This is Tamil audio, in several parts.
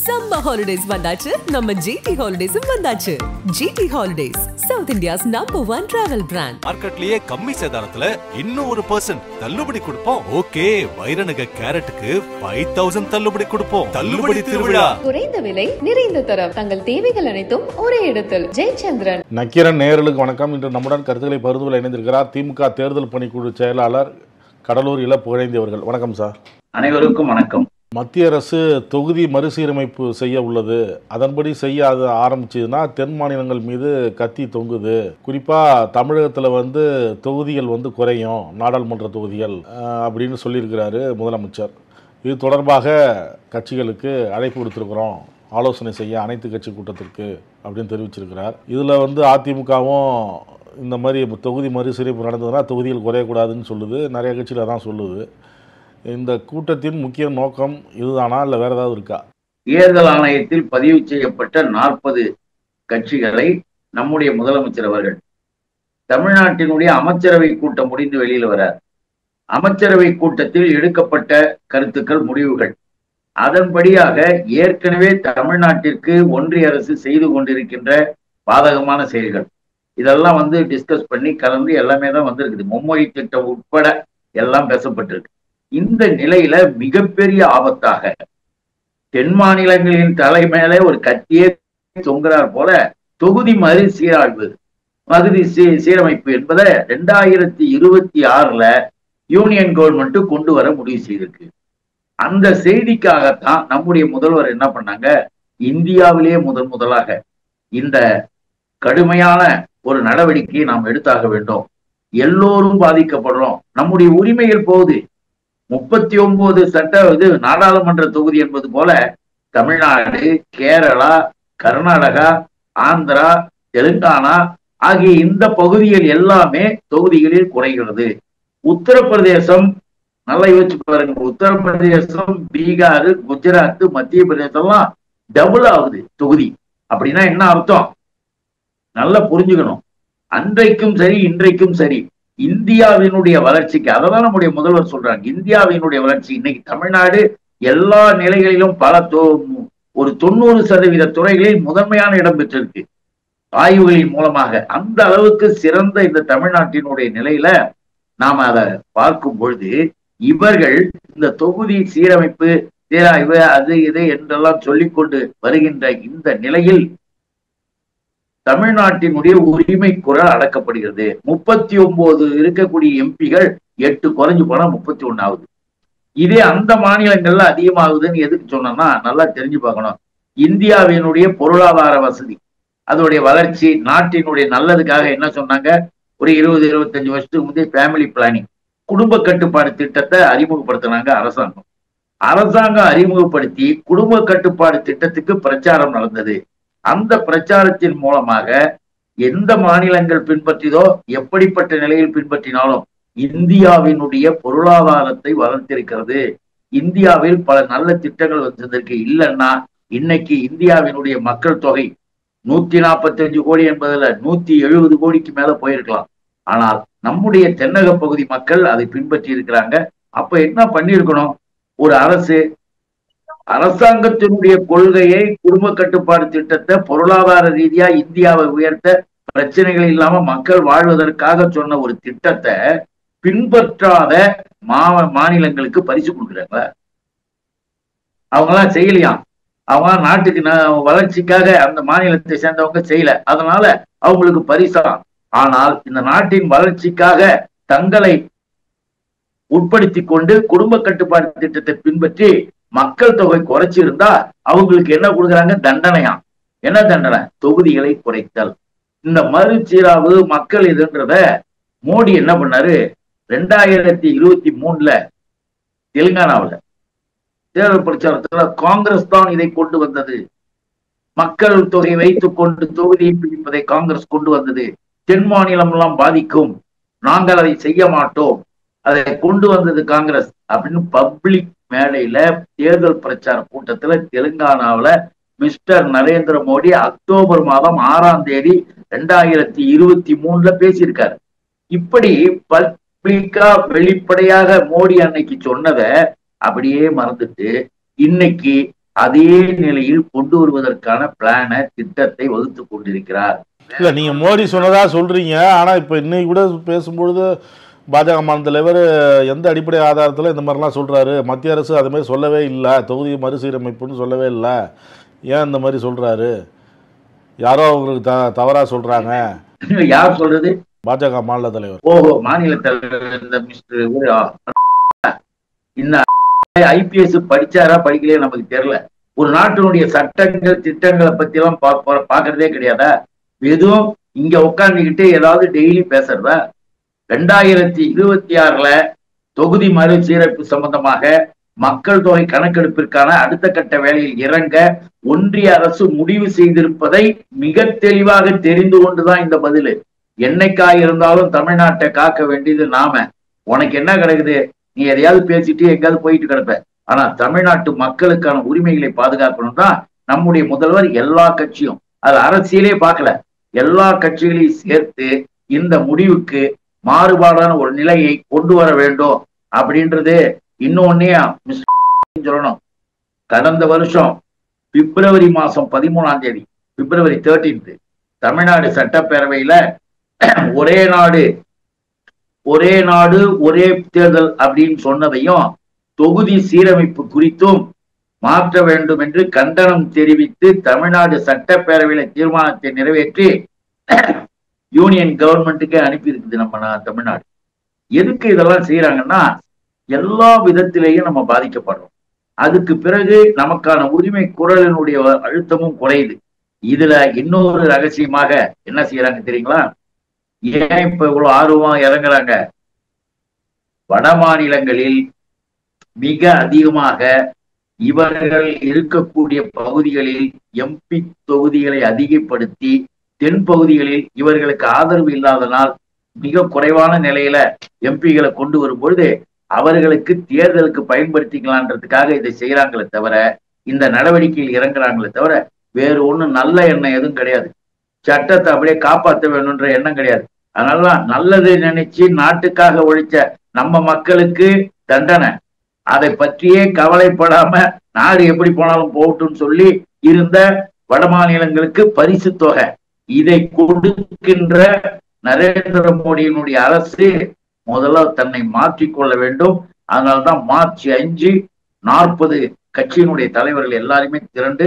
Summer holidays வந்தாச்சு நம்ம GT Holidays வந்தாச்சு. GT Holidays, South India's #1 travel brand. மார்க்கெட்லயே கம்மி சேதாரத்துல இன்னும் 1% தள்ளுபடி கொடுப்போம். ஓகே, வைரநக கேரட்டுக்கு 5000 தள்ளுபடி கொடுப்போம். தள்ளுபடி திருவிழா. குறைந்த விலை நிறைந்த தரம். தங்கள் தேவைகள் அனைத்தும் ஒரே இடத்தில். ஜெயச்சந்திரன். நக்கீரன் நேயர்களுக்கு வணக்கம். இன்று நம்முடன் கருத்துக்களை பகிர்ந்து இணைந்திருக்கிறார் திமுக தேர்தல் பணிக்குழு செயலாளர் கடலூர் இல புகழேந்தி அவர்கள். வணக்கம் சார். அனைவருக்கும் வணக்கம். மத்திய அரசு தொகுதி மறுசீரமைப்பு செய்ய உள்ளது. அதன்படி செய்ய அது ஆரம்பிச்சதுன்னா தென் மாநிலங்கள் மீது கத்தி தொங்குது. குறிப்பாக தமிழகத்தில் தொகுதிகள் குறையும், நாடாளுமன்ற தொகுதிகள் அப்படின்னு சொல்லியிருக்கிறாரு முதலமைச்சர். இது தொடர்பாக கட்சிகளுக்கு அழைப்பு கொடுத்துருக்குறோம், ஆலோசனை செய்ய அனைத்து கட்சி கூட்டத்திற்கு அப்படின்னு தெரிவிச்சிருக்கிறார். இதில் அதிமுகவும் இந்த மாதிரி தொகுதி மறுசீரமைப்பு நடந்ததுன்னா தொகுதிகள் குறையக்கூடாதுன்னு சொல்லுது. நிறைய கட்சியில் தான் சொல்லுது. இந்த கூட்டத்தின் முக்கிய நோக்கம் இதுதானா, இல்லை வேற ஏதாவது இருக்கா? தேர்தல் ஆணையத்தில் பதிவு செய்யப்பட்ட 40 கட்சிகளை நம்முடைய முதலமைச்சர் அவர்கள் தமிழ்நாட்டினுடைய அமைச்சரவை கூட்டம் முடிந்து வெளியில் வரார். அமைச்சரவை கூட்டத்தில் எடுக்கப்பட்ட கருத்துக்கள், முடிவுகள், அதன்படியாக ஏற்கனவே தமிழ்நாட்டிற்கு ஒன்றிய அரசு செய்து கொண்டிருக்கின்ற பாதகமான செயல்கள் இதெல்லாம் டிஸ்கஸ் பண்ணி கலந்து எல்லாமே தான் வந்திருக்குது. மும்மொழி திட்டம் உட்பட எல்லாம் பேசப்பட்டிருக்கு. இந்த நிலையில மிகப்பெரிய ஆபத்தாக தென் மாநிலங்களின் தலைமையில ஒரு கத்தியே தொங்குறார் போல தொகுதி சீரமைப்பு என்பதை 2026 யூனியன் கவர்மெண்ட் கொண்டு வர முடிவு செய்திருக்கு. அந்த செய்திக்காகத்தான் நம்முடைய முதல்வர் என்ன பண்ணாங்க, இந்தியாவிலேயே முதலாக இந்த கடுமையான ஒரு நடவடிக்கையை நாம் எடுத்தாக வேண்டும். எல்லோரும் பாதிக்கப்படுறோம், நம்முடைய உரிமைகள் போகுது. 39 சட்ட நாடாளுமன்ற தொகுதி என்பது போல தமிழ்நாடு, கேரளா, கர்நாடகா, ஆந்திரா, தெலுங்கானா ஆகிய இந்த பகுதிகள் எல்லாமே தொகுதிகளில் குறைகிறது. உத்தரப்பிரதேசம் நல்லா யோசிச்சு பாருங்க, உத்தரப்பிரதேசம், பீகார், குஜராத், மத்திய பிரதேசம்லாம் டபுள் ஆகுது தொகுதி. அப்படின்னா என்ன அர்த்தம் நல்லா புரிஞ்சுக்கணும். அன்றைக்கும் சரி இன்றைக்கும் சரி இந்தியாவினுடைய வளர்ச்சிக்கு, அததான் நம்முடைய முதல்வர் சொல்றாங்க, இந்தியாவினுடைய வளர்ச்சி இன்னைக்கு தமிழ்நாடு எல்லா நிலைகளிலும் ஒரு 90% துறைகளில் முதன்மையான இடம் பெற்றிருக்கு ஆய்வுகளின் மூலமாக. அந்த அளவுக்கு சிறந்த இந்த தமிழ்நாட்டினுடைய நிலையில நாம அதை பார்க்கும் பொழுது இவர்கள் இந்த தொகுதி சீரமைப்பு, சீராய்வு, அது இது என்றெல்லாம் சொல்லிக்கொண்டு வருகின்ற இந்த நிலையில் தமிழ்நாட்டினுடைய உரிமை குரல் அடக்கப்படுகிறது. 39 இருக்கக்கூடிய எம்பிகள் 8 குறைஞ்சு போனா 31 ஆகுது. இதே அந்த மாநிலங்கள்ல அதிகமாகுதுன்னு எதுக்கு சொன்னோம்னா நல்லா தெரிஞ்சு பார்க்கணும். இந்தியாவினுடைய பொருளாதார வசதி, அதோடைய வளர்ச்சி, நாட்டினுடைய நல்லதுக்காக என்ன சொன்னாங்க, ஒரு 20-25 வருஷத்துக்கு முந்தைய ஃபேமிலி பிளானிங், குடும்ப கட்டுப்பாடு திட்டத்தை அறிமுகப்படுத்தினாங்க அரசாங்கம் அறிமுகப்படுத்தி குடும்ப கட்டுப்பாடு திட்டத்துக்கு பிரச்சாரம் நடந்தது. அந்த பிரச்சாரத்தின் மூலமாக எந்த மாநிலங்கள் பின்பற்றியதோ, எப்படிப்பட்ட நிலையில் பின்பற்றினாலும் இந்தியாவினுடைய பொருளாதாரத்தை வளர்த்திருக்கிறது. இந்தியாவில் பல நல்ல திட்டங்கள் வந்ததற்கு. இல்லைன்னா இன்னைக்கு இந்தியாவினுடைய மக்கள் தொகை 145 கோடி என்பதுல 170 கோடிக்கு மேல போயிருக்கலாம். ஆனால் நம்முடைய தென்னக பகுதி மக்கள் அதை பின்பற்றி இருக்கிறாங்க. அப்ப என்ன பண்ணிருக்கணும், ஒரு அரசாங்கத்தினுடைய கொள்கையை, குடும்ப கட்டுப்பாடு திட்டத்தை, பொருளாதார ரீதியா இந்தியாவை உயர்த்த, பிரச்சனைகள் இல்லாம மக்கள் வாழ்வதற்காக சொன்ன ஒரு திட்டத்தை பின்பற்றாத மாநிலங்களுக்கு பரிசு கொடுக்குறாங்க. அவங்களாம் செய்யலையாம். அவங்க நாட்டுக்கு வளர்ச்சிக்காக அந்த மாநிலத்தை சேர்ந்தவங்க செய்யல, அதனால அவங்களுக்கு பரிசா. ஆனால் இந்த நாட்டின் வளர்ச்சிக்காக தங்களை உட்படுத்தி கொண்டு குடும்ப கட்டுப்பாடு திட்டத்தை பின்பற்றி மக்கள் தொகை குறைச்சிருந்தா அவங்களுக்கு என்ன கொடுக்குறாங்க, தண்டனையாம். என்ன தண்டனை? தொகுதிகளை குறைத்தல். இந்த மறுசீராய்வு மக்கள் இதுன்றத மோடி என்ன பண்ணாரு, 2023 தெலுங்கானாவில் தேர்தல் பிரச்சாரத்துல காங்கிரஸ் தான் இதை கொண்டு வந்தது, மக்கள் தொகை வைத்துக் கொண்டு தொகுதியை பிடிப்பதை காங்கிரஸ் கொண்டு வந்தது, தென் மாநிலம் எல்லாம் பாதிக்கும், நாங்கள் அதை செய்ய மாட்டோம், அதை கொண்டு வந்தது காங்கிரஸ் அப்படின்னு பப்ளிக் மேடையில தேர்தல் பிரச்சார கூட்டத்துல தெலுங்கானாவில மிஸ்டர் நரேந்திர மோடி அக்டோபர் மாதம் 6ஆம் தேதி 2023 பேசியிருக்காரு. இப்படி பப்ளிக்கா வெளிப்படையாக மோடி அன்னைக்கு சொன்னதை அப்படியே மறந்துட்டு இன்னைக்கு அதே நிலையில் கொண்டு வருவதற்கான பிளான திட்டத்தை வகுத்து கொண்டிருக்கிறார். இல்ல நீங்க மோடி சொன்னதா சொல்றீங்க, ஆனா இப்ப இன்னைக்கு கூட பேசும்பொழுது பாஜக மாநில தலைவர் எந்த அடிப்படை ஆதாரத்தில் இந்த மாதிரிலாம் சொல்றாரு, மத்திய அரசு அது மாதிரி சொல்லவே இல்லை, தொகுதி மறுசீரமைப்புன்னு சொல்லவே இல்லை, ஏன் இந்த மாதிரி சொல்றாரு, யாரோ அவங்களுக்கு தவறா சொல்றாங்க. யார் சொல்றது? பாஜக மாநில தலைவர். ஓஹோ, மாநில தலைவர் இந்த மிஸ்டர் இந்த ஐபிஎஸ் படிச்சாரா படிக்கலையா நமக்கு தெரியல. ஒரு நாட்டினுடைய சட்டங்கள் திட்டங்களை பத்தி எல்லாம் பாக்குறதே கிடையாதா? எதுவும் இங்க உட்காந்துக்கிட்டு ஏதாவது டெய்லி பேசுறதா? 2026 தொகுதி மறுசீரமைப்பு சம்பந்தமாக மக்கள் தொகை கணக்கெடுப்பிற்கான அடுத்த கட்ட வேலையில் இறங்க ஒன்றிய அரசு முடிவு செய்திருப்பதை மிக தெளிவாக தெரிந்து கொண்டுதான் இந்த பதிலு. என்னைக்காக இருந்தாலும் தமிழ்நாட்டை காக்க வேண்டியது நாம. உனக்கு என்ன கிடக்குது? நீ எதையாவது பேசிட்டு எங்காவது போயிட்டு கிடப்ப. ஆனா தமிழ்நாட்டு மக்களுக்கான உரிமைகளை பாதுகாக்கணும் தான் நம்முடைய முதல்வர் எல்லா கட்சியும், அது அரசியலே பார்க்கல, எல்லா கட்சிகளையும் சேர்த்து இந்த முடிவுக்கு மாறுபாடான ஒரு நிலையை கொண்டு வர வேண்டும் அப்படின்றது. இன்னொன்னே சொல்லணும், கடந்த வருஷம் பிப்ரவரி மாசம் 13ஆம் தேதி, பிப்ரவரி 13 தமிழ்நாடு சட்டப்பேரவையில ஒரே நாடு ஒரே தேர்தல் அப்படின்னு சொன்னதையும் தொகுதி சீரமைப்பு குறித்தும் மாற்ற வேண்டும் என்று கண்டனம் தெரிவித்து தமிழ்நாடு சட்டப்பேரவையில தீர்மானத்தை நிறைவேற்றி யூனியன் கவர்மெண்ட்டுக்கே அனுப்பி இருக்குது நம்ம தமிழ்நாடு. எதுக்கு இதெல்லாம் செய்யறாங்கன்னா எல்லா விதத்திலேயும் நம்ம பாதிக்கப்படுறோம். அதுக்கு பிறகு நமக்கான உரிமை குரலினுடைய அழுத்தமும் குறையுது. இதுல இன்னொரு ரகசியமாக என்ன செய்யறாங்க தெரியுங்களா? ஏன் இப்ப இவ்வளவு ஆர்வமா இறங்குறாங்க? வட மாநிலங்களில் மிக அதிகமாக இவர்கள் இருக்கக்கூடிய பகுதிகளில் எம்பி தொகுதிகளை அதிகப்படுத்தி தென் பகுதிகளில் இவர்களுக்கு ஆதரவு இல்லாதனால் மிக குறைவான நிலையில எம்பிகளை கொண்டு வரும் பொழுது அவர்களுக்கு தேர்தலுக்கு பயன்படுத்திக்கலான்றதுக்காக இதை செய்யறாங்களே தவிர, இந்த நடவடிக்கையில் இறங்குறாங்களே தவிர வேறு ஒண்ணும் நல்ல எண்ணம் எதுவும் கிடையாது. சட்டத்தை அப்படியே காப்பாற்ற வேணும்ன்ற எண்ணம் கிடையாது. அதனாலதான் நல்லது நினைச்சு நாட்டுக்காக ஒழிச்ச நம்ம மக்களுக்கு தண்டனை, அதை பற்றியே கவலைப்படாம நாடு எப்படி போனாலும் போகட்டும்னு சொல்லி இருந்த வட மாநிலங்களுக்கு பரிசு தொகை, இதை கொடுக்கின்ற நரேந்திர மோடியினுடைய அரசு முதல்ல தன்னை மாற்றிக்கொள்ள வேண்டும். அதனால்தான் மார்ச் 5 40 கட்சியினுடைய தலைவர்கள் எல்லாருமே திரண்டு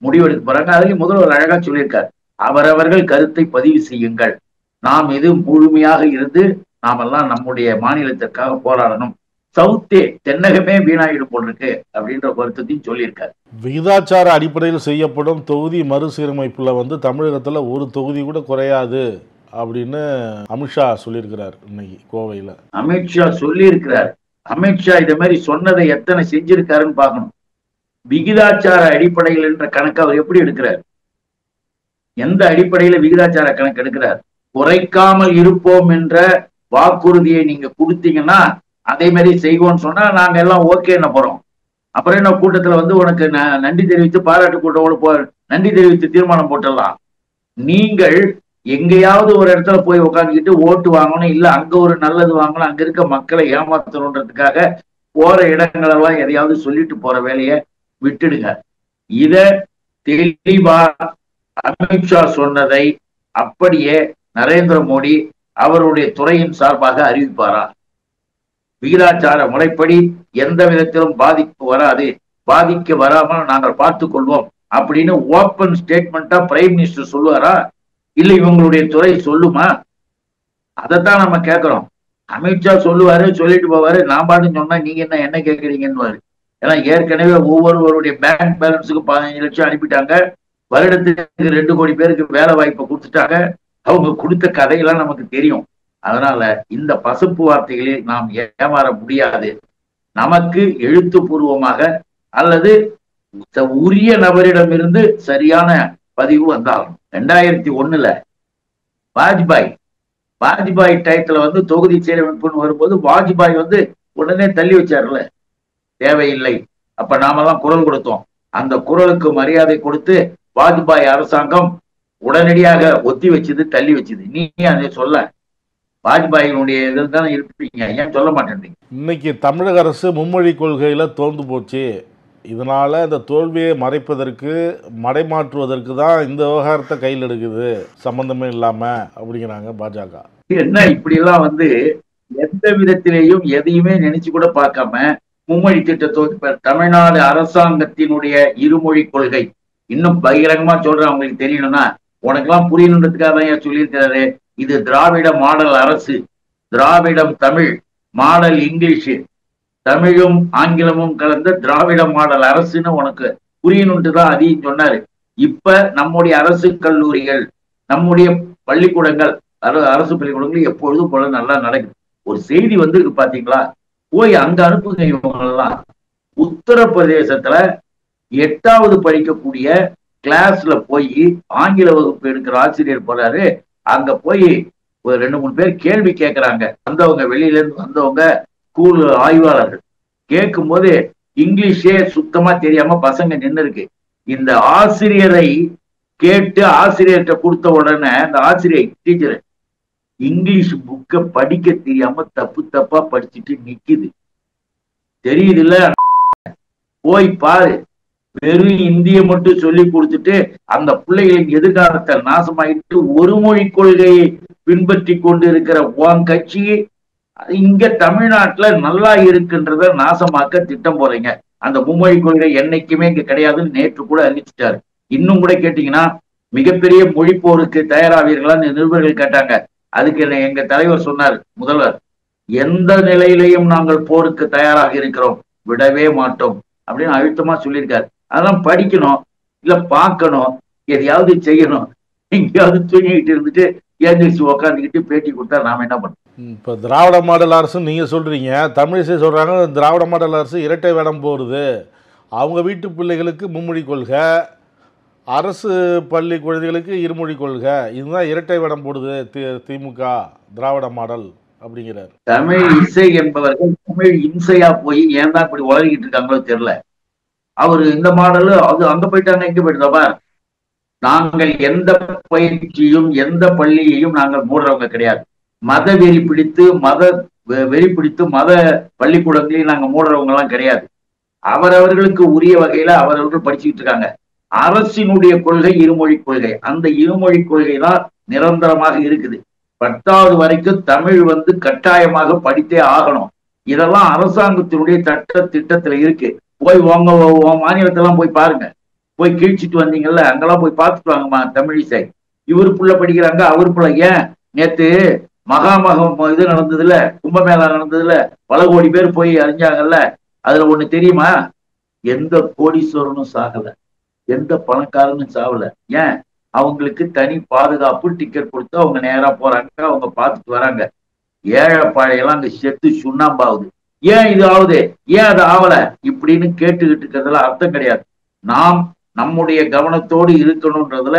முடிவெடுக்க போறாங்க. அதுலயும் முதல்வர் அழகா சொல்லியிருக்காரு, அவரவர்கள் கருத்தை பதிவு செய்யுங்கள், நாம் இது முழுமையாக இருந்து நாமெல்லாம் நம்முடைய மாநிலத்திற்காக போராடணும், சவுத்தே தென்னகமே வீணாயிடும் போல் இருக்கு அப்படின்ற கருத்தையும் சொல்லியிருக்காரு. விகிதாச்சார அடிப்படையில் செய்யப்படும் தொகுதி மறுசீரமைப்புல தமிழகத்துல ஒரு தொகுதி கூட குறையாது அப்படின்னு அமித்ஷா சொல்லியிருக்கிறார். இன்னைக்கு கோவையில அமித்ஷா சொல்லி இருக்கிறார். அமித்ஷா இதை மாதிரி சொன்னதை எத்தனை செஞ்சிருக்காருன்னு பார்க்கணும். விகிதாச்சார அடிப்படையில் என்ற கணக்கு அவர் எப்படி எடுக்கிறார்? எந்த அடிப்படையில விகிதாச்சார கணக்கு எடுக்கிறார்? குறைக்காமல் இருப்போம் என்ற வாக்குறுதியை நீங்க கொடுத்தீங்கன்னா அதே மாதிரி செய்வோம்னு சொன்னா நாங்க எல்லாம் ஓகே என்ன போறோம். அப்புறம் என்ன கூட்டத்துல உனக்கு நன்றி தெரிவித்து பாராட்டு கூட்டம் நன்றி தெரிவித்து தீர்மானம் போட்டுடலாம். நீங்கள் எங்கேயாவது ஒரு இடத்துல போய் உட்காந்துக்கிட்டு ஓட்டு வாங்கணும், இல்ல அங்க ஒரு நல்லது வாங்கணும், அங்க இருக்க மக்களை ஏமாத்தணுன்றதுக்காக போற இடங்களெல்லாம் எதையாவது சொல்லிட்டு போற வேலையை விட்டுடுங்க. இத தெளிவா அமித்ஷா சொன்னதை அப்படியே நரேந்திர மோடி அவருடைய துறையின் சார்பாக அறிவிப்பாரா? விகிதாச்சார முறைப்படி எந்த விதத்திலும் பாதிப்பு வராது, பாதிக்க வராமல் நாங்கள் பார்த்துக் கொள்வோம் அப்படின்னு ஓப்பன் ஸ்டேட்மெண்டா பிரைம் மினிஸ்டர் சொல்லுவாரா? இல்ல இவங்களுடைய துறை சொல்லுமா? அதைத்தான் நம்ம கேட்கிறோம். அமித்ஷா சொல்லுவாரு, சொல்லிட்டு போவாரு, நான் பாட்டுன்னு சொன்னா நீங்க என்ன கேட்கறீங்கன்னு. ஏன்னா ஏற்கனவே ஒவ்வொருவருடைய பேங்க் பேலன்ஸுக்கு 15 லட்சம் அனுப்பிட்டாங்க, வருடத்துக்கு 2 கோடி பேருக்கு வேலை வாய்ப்பை கொடுத்துட்டாங்க. அவங்க கொடுத்த கதையெல்லாம் நமக்கு தெரியும். அதனால இந்த பசுப்பு வார்த்தைகளில் நாம் ஏமாற முடியாது. நமக்கு எழுத்துப்பூர்வமாக அல்லது உரிய நபரிடமிருந்து சரியான பதிவு வந்தாலும். 2001 வாஜ்பாய் டயத்துல தொகுதி சீரமைப்புன்னு வரும்போது வாஜ்பாய் உடனே தள்ளி வச்சாருல, தேவையில்லை. அப்ப நாமெல்லாம் குரல் கொடுத்தோம். அந்த குரலுக்கு மரியாதை கொடுத்து வாஜ்பாய் அரசாங்கம் உடனடியாக ஒத்தி வச்சது, தள்ளி வச்சது. நீ அதை சொல்ல, வாஜ்பாயினுடைய இதில் தானே இருப்பீங்க, ஏன் சொல்ல மாட்டேன்றீங்க? இன்னைக்கு தமிழக அரசு மும்மொழி கொள்கையில தோர்ந்து போச்சு இதனால இந்த தோல்வியை மறைப்பதற்கு மடைமாற்றுவதற்கு தான் இந்த விவகாரத்தை கையில் எடுக்குது, சம்பந்தமே இல்லாம அப்படிங்கிறாங்க பாஜக. என்ன இப்படி எல்லாம் எந்த விதத்திலேயும் எதையுமே நினைச்சு கூட பார்க்காம மும்மொழி திட்டத்தோடு தமிழ்நாடு அரசாங்கத்தினுடைய இருமொழி கொள்கை இன்னும் பகிரங்கமா சொல்றேன், அவங்களுக்கு தெரியணும்னா உனக்கெல்லாம் புரியணுன்றதுக்காக தான் சொல்லியிருக்கிறாரு. இது திராவிட மாடல் அரசு, திராவிடம் தமிழ், மாடல் இங்கிலீஷு, தமிழும் ஆங்கிலமும் கலந்த திராவிட மாடல் அரசுன்னு உனக்கு புரியணும்ட்டு தான் அதையும் சொன்னாரு. இப்ப நம்முடைய அரசு கல்லூரிகள், நம்முடைய பள்ளிக்கூடங்கள், அரசு பள்ளிக்கூடங்கள் எப்பொழுதும் போல நல்லா நடக்குது. ஒரு செய்தி இருக்கு பாத்தீங்களா, போய் அங்க அனுப்புங்க. இவங்கெல்லாம் உத்தரப்பிரதேசத்துல 8வது படிக்கக்கூடிய கிளாஸ்ல போய் ஆங்கில வகுப்பு எடுக்கிற ஆசிரியர் போறாரு. அங்க போய் ஒரு 2-3 பேர் கேள்வி கேட்கிறாங்க. வந்தவங்க வெளியில இருந்து வந்தவங்க ஸ்கூல் ஆய்வாளர்கள் கேட்கும் போது இங்கிலீஷே சுத்தமா தெரியாம பசங்க நின்று இருக்கு. இந்த ஆசிரியரை கேட்டு ஆசிரியர்கிட்ட கொடுத்த உடனே இந்த ஆசிரியர் டீச்சர் இங்கிலீஷ் புக்கை படிக்க தெரியாம தப்பு தப்பா படிச்சுட்டு நிக்குது. தெரியுது இல்ல, போய் பாரு. வெறும் இந்திய மட்டும் சொல்லி கொடுத்துட்டு அந்த பிள்ளைகளின் எதிர்காலத்தை நாசமாயிட்டு ஒரு மொழி கொள்கையை பின்பற்றி கொண்டு இருக்கிற உன் கட்சி இங்க தமிழ்நாட்டுல நல்லா இருக்குன்றத நாசமாக்க திட்டம் போறீங்க. அந்த மும்மொழி கொள்கை என்னைக்குமே இங்க கிடையாதுன்னு நேற்று கூட அறிவிச்சிட்டாரு. இன்னும் கூட கேட்டீங்கன்னா மிகப்பெரிய மொழி போருக்கு தயாராவீர்களான்னு நிருபர்கள் கேட்டாங்க. அதுக்கு எங்க தலைவர் சொன்னார், முதல்வர், எந்த நிலையிலையும் நாங்கள் போருக்கு தயாராக இருக்கிறோம், விடவே மாட்டோம் அப்படின்னு அழுத்தமா சொல்லியிருக்காரு. அதெல்லாம் படிக்கணும், இல்ல பார்க்கணும், எதையாவது செய்யணும். எங்கேயாவது தூங்கிக்கிட்டு இருந்துட்டு ஏந்திரிச்சு உக்காந்துக்கிட்டு பேட்டி கொடுத்தா நாம என்ன பண்ணோம்? இப்போ திராவிட மாடல் அரசு நீங்கள் சொல்கிறீங்க, தமிழிசை சொல்கிறாங்க திராவிட மாடல் அரசு இரட்டை வேடம் போடுது. அவங்க வீட்டு பிள்ளைகளுக்கு மும்மொழி கொள்கை, அரசு பள்ளி குழந்தைகளுக்கு இருமொழி கொள்கை, இதுதான் இரட்டை வேடம் போடுது திமுக திராவிட மாடல் அப்படிங்கிறார். தமிழ் இசை என்பவர்கள் தமிழ் இம்சையா போய் ஏன் தான் இப்படி வளர்கிட்டு இருக்காங்களோ தெரியல. அவரு இந்த மாடலு அது அங்க போயிட்டாங்க, இங்க போயிட்டா. நாங்கள் எந்த பயிற்சியும் எந்த பள்ளியையும் நாங்கள் மூடுறவங்க கிடையாது. மத வெறி பிடித்து மத பள்ளிக்கூடங்களையும் நாங்க மூடுறவங்க எல்லாம் கிடையாது. அவரவர்களுக்கு உரிய வகையில அவரவர்கள் படிச்சுக்கிட்டு இருக்காங்க. அரசினுடைய கொள்கை இருமொழி கொள்கை, அந்த இருமொழி கொள்கை தான் நிரந்தரமாக இருக்குது. 10வது வரைக்கும் தமிழ் கட்டாயமாக படித்தே ஆகணும். இதெல்லாம் அரசாங்கத்தினுடைய திட்டத்துல இருக்கு. போய் உங்க மாநிலத்தெல்லாம் போய் பாருங்க, போய் கிழிச்சிட்டு வந்தீங்கல்ல, அங்கெல்லாம் போய் பார்த்துட்டு வாங்கம்மா. தமிழிசை இவரு புள்ள படிக்கிறாங்க, அவரு புள்ள. ஏன் நேத்து மகாமகம் இது நடந்ததுல, கும்பமேளா நடந்ததுல பல கோடி பேர் போய் அறிஞ்சாங்கல்ல, அதுல ஒண்ணு தெரியுமா? எந்த கோடீஸ்வரனும் சாகல, எந்த பணக்காரனும் சாவல. ஏன்? அவங்களுக்கு தனி பாதுகாப்பு, டிக்கெட் கொடுத்து அவங்க நேரா போறாங்க, அவங்க பார்த்துட்டு வராங்க. ஏழை பாழையெல்லாம் அங்க செத்து சுண்ணாம்பாகுது. ஏன் இது ஆகுது, ஏன் அது ஆவல இப்படின்னு கேட்டுக்கிட்டு இருக்கிறதுல அர்த்தம் கிடையாது. நாம் நம்முடைய கவனத்தோடு இருக்கணும்ன்றதுல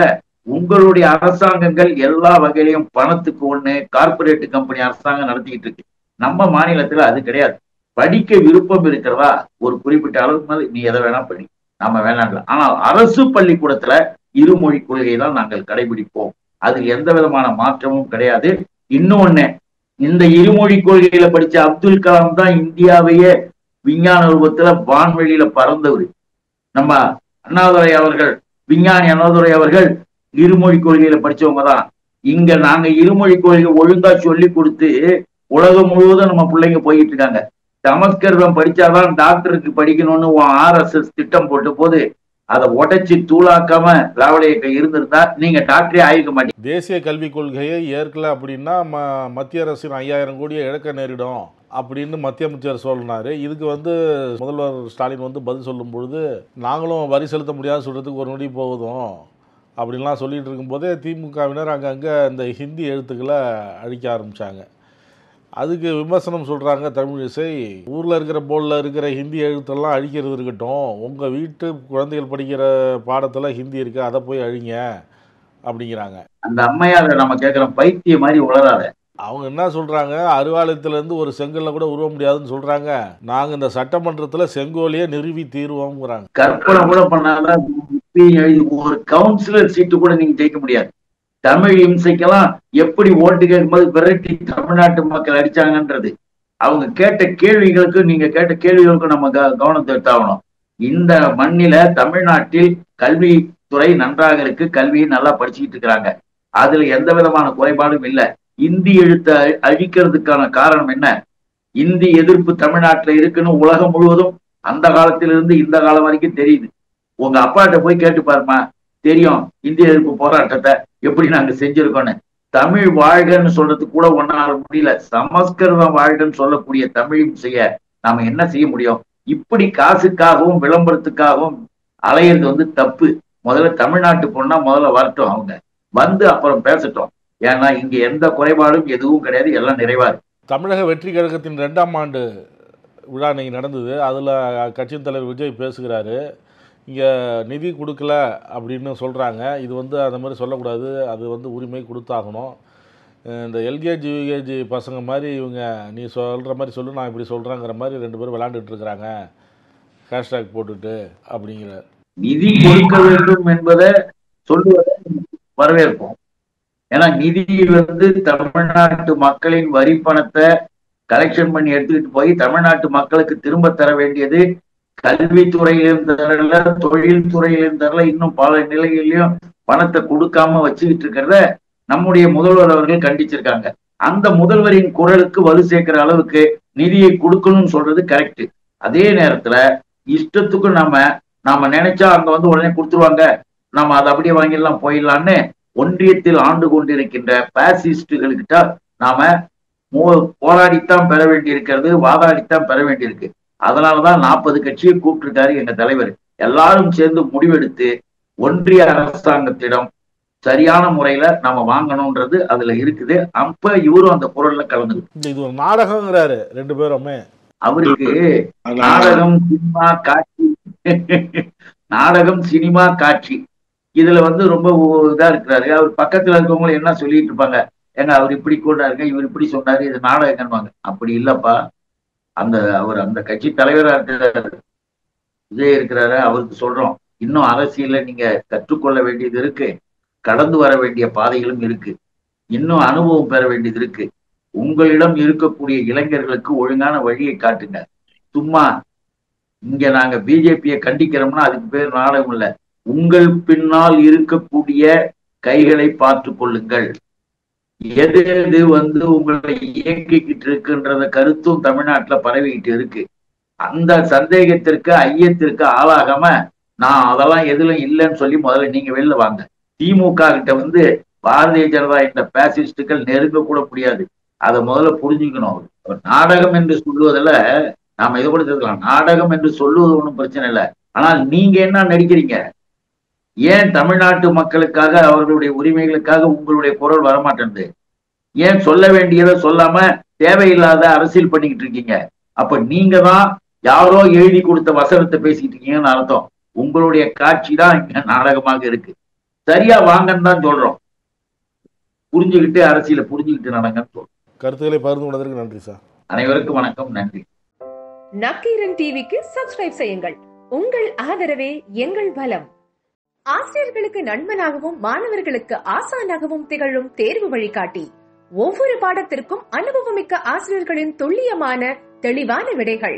உங்களுடைய அரசாங்கங்கள் எல்லா வகையிலையும் பணத்துக்கு ஒண்ணு கார்பரேட் கம்பெனி அரசாங்கம் நடத்திக்கிட்டு இருக்கு. நம்ம மாநிலத்துல அது கிடையாது. படிக்க விருப்பம் இருக்கிறதா ஒரு குறிப்பிட்ட அளவுக்கு மேல நீ எதை வேணா படி, நாம வேணாம்ல. ஆனால் அரசு பள்ளிக்கூடத்துல இருமொழி கொள்கையை தான் நாங்கள் கடைபிடிப்போம். அதில் எந்த விதமான மாற்றமும் கிடையாது. இன்னொன்னு, இந்த இருமொழி கொள்கையில படிச்ச அப்துல் கலாம் தான் இந்தியாவையே விஞ்ஞான ரூபத்துல வான்வெளியில பறந்தவர். நம்ம அண்ணாதுரை அவர்கள், விஞ்ஞானி அண்ணாதுரை அவர்கள் இருமொழி கொள்கையில படிச்சவங்க தான். இங்க நாங்க இருமொழி கொள்கை ஒழுங்கா சொல்லி கொடுத்து உலகம் முழுவதும் நம்ம பிள்ளைங்க போயிட்டு இருக்காங்க. சமஸ்கிருதம் படிச்சாதான் டாக்டருக்கு படிக்கணும்னு RSS திட்டம் போட்ட போது அதை உடைச்சு தூளாக்காம திராவிட இயக்கம் இருந்திருந்தா நீங்க டாக்டரே ஆயிருக்க மாட்டீங்க. தேசிய கல்விக் கொள்கையை ஏற்கல அப்படின்னா மத்திய அரசின் 5000 கோடியை இழக்க நேரிடும் அப்படின்னு மத்திய அமைச்சர் சொன்னாரு. இதுக்கு முதல்வர் ஸ்டாலின் பதில் சொல்லும் பொழுது, நாங்களும் வரி செலுத்த முடியாது சொல்றதுக்கு ஒரு நொடி போகுதும் அப்படின்லாம் சொல்லிட்டு இருக்கும்போதே திமுகவினர் அங்கங்கே இந்த ஹிந்தி எழுத்துக்களை அழிக்க ஆரம்பித்தாங்க. அதுக்கு விமர்சனம் சொல்கிறாங்க தமிழிசை, ஊரில் இருக்கிற போர்டில் இருக்கிற ஹிந்தி எழுத்தெல்லாம் அழிக்கிறது இருக்கட்டும், உங்கள் வீட்டு குழந்தைகள் படிக்கிற பாடத்தில் ஹிந்தி இருக்கு, அதை போய் அழிங்க அப்படிங்கிறாங்க. அந்த அம்மையாரை நம்ம கேட்குறோம், பைத்திய மாதிரி உளராத. அவங்க என்ன சொல்கிறாங்க, அறிவாலயத்திலேருந்து ஒரு செங்கல்ல கூட உருவ முடியாதுன்னு சொல்கிறாங்க. நாங்கள் இந்த சட்டமன்றத்தில் செங்கோலையே நிறுவி தீர்வோங்கிறாங்க. கற்பனை கூட பண்ணாதான் ஒரு கவுன்சிலர் சீட்டு கூட நீங்க ஜெயிக்க முடியாது. தமிழ் இம்சைக்கெல்லாம் எப்படி ஓட்டு கேட்கும்போது விரட்டி தமிழ்நாட்டு மக்கள் அடிச்சாங்கன்றது, அவங்க கேட்ட கேள்விகளுக்கு, நீங்க கேட்ட கேள்விகளுக்கும் நம்ம கவனத்தை எடுத்தாகணும். இந்த மண்ணில தமிழ்நாட்டில் கல்வித்துறை நன்றாக இருக்கு, கல்வியை நல்லா படிச்சுக்கிட்டு இருக்கிறாங்க. அதுல எந்த விதமான குறைபாடும் இல்லை. இந்தி எழுத்தை அழிக்கிறதுக்கான காரணம் என்ன? இந்தி எதிர்ப்பு தமிழ்நாட்டுல இருக்குன்னு உலகம் முழுவதும் அந்த காலத்திலிருந்து இந்த காலம் வரைக்கும் தெரியுது. உங்க அப்பாட்ட போய் கேட்டு பாருமா, தெரியும் இந்திய எதிர்ப்பு போராட்டத்தை எப்படி நாங்க செஞ்சிருக்கோன்னு. தமிழ் வாழ்கன்னு சொல்றதுக்கு கூட ஒன்னால முடியல. சமஸ்கிருதம் வாழ்கன்னு சொல்லக்கூடிய தமிழும் செய்ய நாம என்ன செய்ய முடியும்? இப்படி காசுக்காகவும் விளம்பரத்துக்காகவும் அலையிறது தப்பு. முதல்ல தமிழ்நாட்டு பொண்ணா முதல்ல வரட்டும், அவங்க வந்து அப்புறம் பேசட்டும். ஏன்னா இங்க எந்த குறைபாடும் எதுவும் கிடையாது, எல்லாம் நிறைவாரு. தமிழக வெற்றி கழகத்தின் 2ஆம் ஆண்டு விழா இன்னைக்கு நடந்தது. அதில் கட்சியின் தலைவர் விஜய் பேசுகிறாரு. இங்கே நிதி கொடுக்கல அப்படின்னு சொல்கிறாங்க. இது அந்த மாதிரி சொல்லக்கூடாது, அது உரிமை கொடுத்தாகணும். இந்த எல்கேஜி யூகேஜி பசங்க மாதிரி இவங்க நீ சொல்கிற மாதிரி சொல்லு, நான் இப்படி சொல்கிறேங்கிற மாதிரி 2 பேரும் விளையாண்டுட்டு இருக்கிறாங்க, ஹேஷ்டாக் போட்டுட்டு அப்படிங்கிற. நிதி கொடுக்க வேண்டும் என்பதை சொல்லுவதை வரவேற்போம். ஏன்னா நிதி தமிழ்நாட்டு மக்களின் வரி பணத்தை கலெக்ஷன் பண்ணி எடுத்துக்கிட்டு போய் தமிழ்நாட்டு மக்களுக்கு திரும்ப தர வேண்டியது கல்வித்துறையிலும் தரல, தொழில் துறையிலும் தரல, இன்னும் பல நிலைகளிலும் பணத்தை கொடுக்காம வச்சுக்கிட்டு இருக்கிறத நம்முடைய முதல்வர் அவர்கள் கண்டிச்சிருக்காங்க. அந்த முதல்வரின் குரலுக்கு வலு சேர்க்கிற அளவுக்கு நிதியை கொடுக்கணும்னு சொல்றது கரெக்ட். அதே நேரத்துல இஷ்டத்துக்கு நாம நினைச்சா அங்க உடனே கொடுத்துருவாங்க, நம்ம அதை அப்படியே வாங்கிடலாம் போயிடலான்னு ஒன்றியத்தில் ஆண்டு கொண்டிருக்கின்ற பாசிஸ்டுகளுக்கிட்ட நாம போராடித்தான் பெற வேண்டியிருக்கிறது, வாதாடித்தான் பெற வேண்டியிருக்கு. அதனாலதான் 40 கட்சியை கூப்பிட்டுருக்காரு எங்க தலைவர். எல்லாரும் சேர்ந்து முடிவெடுத்து ஒன்றிய அரசாங்கத்திடம் சரியான முறையில நாம வாங்கணும்ன்றது அதுல இருக்குது. அப்ப இவரும் அந்த குரல்ல கலந்து. இது ஒரு நாடகங்கிறாரு 2 பேருமே. அவருக்கு நாடகம் சினிமா காட்சி நாடகம் சினிமா காட்சி இதுல ரொம்ப இதா இருக்கிறாரு. அவர் பக்கத்துல இருக்கவங்களும் என்ன சொல்லிட்டு இருப்பாங்க, ஏங்க அவர் இப்படி கூட்டாருங்க, இவர் இப்படி சொன்னாரு, இது நாடகம்பாங்க. அப்படி இல்லப்பா, அவர் அந்த கட்சி தலைவரா இருக்கிறாரு, விஜய் இருக்கிறாரு, அவருக்கு சொல்றோம், இன்னும் அரசியல நீங்க கற்றுக்கொள்ள வேண்டியது இருக்கு, கடந்து வர வேண்டிய பாதைகளும் இருக்கு, இன்னும் அனுபவம் பெற வேண்டியது இருக்கு. உங்களிடம் இருக்கக்கூடிய இளைஞர்களுக்கு ஒழுங்கான வழியை காட்டுங்க. சும்மா இங்க நாங்க பிஜேபியை கண்டிக்கிறோம்னா அதுக்கு பேர் நாடகம் இல்லை. உங்கள் பின்னால் இருக்கக்கூடிய கைகளை பார்த்து கொள்ளுங்கள். எது எது உங்களை இயக்கிக்கிட்டு இருக்குன்றத கருத்தும் தமிழ்நாட்டுல பரவிக்கிட்டு இருக்கு. அந்த சந்தேகத்திற்கு ஐயத்திற்கு ஆளாகாம நான் அதெல்லாம் எதுல இல்லைன்னு சொல்லி முதல்ல நீங்க வெளில வாங்க. திமுக கிட்ட பாரதிய ஜனதா இந்த பாசிஸ்டுகள் நெருங்க கூட முடியாது. அதை முதல்ல புரிஞ்சுக்கணும். நாடகம் என்று சொல்லுவதில் நாம இதை கூட தெரிஞ்சுக்கலாம். நாடகம் என்று சொல்லுவது ஒன்றும் பிரச்சனை இல்லை. ஆனால் நீங்க என்ன நடிக்கிறீங்க? ஏன் தமிழ்நாட்டு மக்களுக்காக அவர்களுடைய உரிமைகளுக்காக உங்களுடைய குரல் வரமாட்டேன்து? ஏன் சொல்ல வேண்டியதை சொல்லாம தேவையில்லாத அரசியல் பண்ணிக்கிட்டு இருக்கீங்க? அப்ப நீங்க தான் யாரோ எழுதி கொடுத்த வசனத்தை பேசிக்கிட்டு இருக்கீங்கன்னு அர்த்தம். உங்களுடைய காட்சி தான் இங்க நாடகமாக இருக்கு. சரியா வாங்கன்னு தான் சொல்றோம். புரிஞ்சுக்கிட்டு அரசியலை புரிஞ்சுக்கிட்டு நடங்கன்னு சொல்றோம். கருத்துக்களை பகிர்ந்து கொண்டதற்கு நன்றி சார். அனைவருக்கும் வணக்கம், நன்றி. நக்கீரன் டிவிக்கு சப்ஸ்கிரைப் செய்யுங்கள். உங்கள் ஆதரவே எங்கள் பலம். ஆசிரியர்களுக்கு நண்பனாகவும் மாணவர்களுக்கு ஆசானாகவும் திகழும் தேர்வு வழிகாட்டி. ஒவ்வொரு பாடத்திற்கும் அனுபவமிக்க ஆசிரியர்களின் துல்லியமான தெளிவான விடைகள்.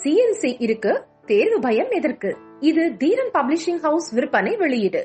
CNC இருக்கு, தேர்வு பயம் எதற்கு? இது தீரன் பப்ளிஷிங் ஹவுஸ் விற்பனை வெளியீடு.